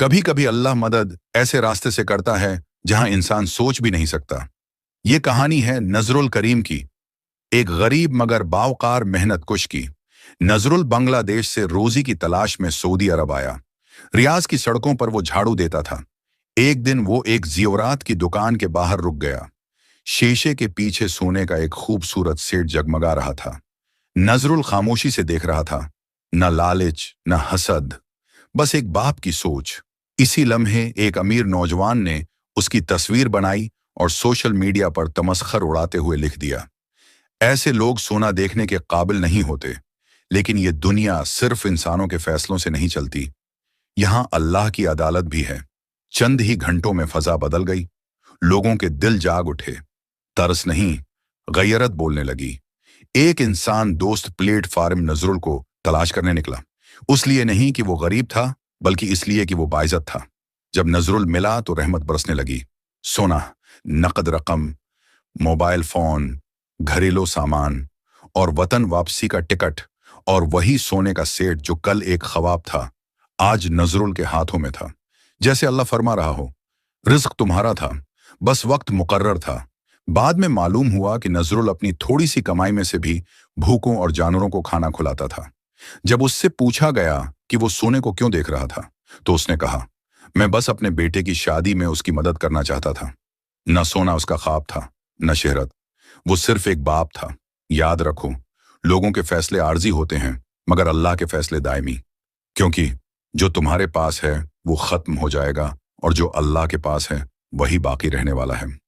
कभी कभी अल्लाह मदद ऐसे रास्ते से करता है जहां इंसान सोच भी नहीं सकता। ये कहानी है नजरुल करीम की, एक गरीब मगर बावकार मेहनत कुश की। नजरुल बांग्लादेश से रोजी की तलाश में सऊदी अरब आया। रियाज की सड़कों पर वो झाड़ू देता था। एक दिन वो एक ज़ेवरात की दुकान के बाहर रुक गया। शीशे के पीछे सोने का एक खूबसूरत सेट जगमगा रहा था। नजरुल खामोशी से देख रहा था, न लालच न हसद, बस एक बाप की सोच। इसी लम्हे एक अमीर नौजवान ने उसकी तस्वीर बनाई और सोशल मीडिया पर तमस्खर उड़ाते हुए लिख दिया, ऐसे लोग सोना देखने के काबिल नहीं होते। लेकिन ये दुनिया सिर्फ इंसानों के फैसलों से नहीं चलती, यहाँ अल्लाह की अदालत भी है। चंद ही घंटों में फजा बदल गई। लोगों के दिल जाग उठे। तरस नहीं, गैरत बोलने लगी। एक इंसान दोस्त प्लेटफार्म नजरुल को तलाश करने निकला। उस लिए नहीं कि वो गरीब था, बल्कि इसलिए कि वो बाइज्जत था। जब नजरुल मिला तो रहमत बरसने लगी। सोना, नकद रकम, मोबाइल फोन, घरेलू सामान और वतन वापसी का टिकट, और वही सोने का सेट जो कल एक ख्वाब था, आज नजरुल के हाथों में था। जैसे अल्लाह फरमा रहा हो, रिज्क तुम्हारा था, बस वक्त मुकर्रर था। बाद में मालूम हुआ कि नजरुल अपनी थोड़ी सी कमाई में से भी भूखों और जानवरों को खाना खिलाता था। जब उससे पूछा गया कि वो सोने को क्यों देख रहा था, तो उसने कहा, मैं बस अपने बेटे की शादी में उसकी मदद करना चाहता था। न सोना उसका ख्वाब था, न शहरत, वो सिर्फ एक बाप था। याद रखो, लोगों के फैसले आर्जी होते हैं, मगर अल्लाह के फैसले दायमी। क्योंकि जो तुम्हारे पास है वो खत्म हो जाएगा, और जो अल्लाह के पास है वही बाकी रहने वाला है।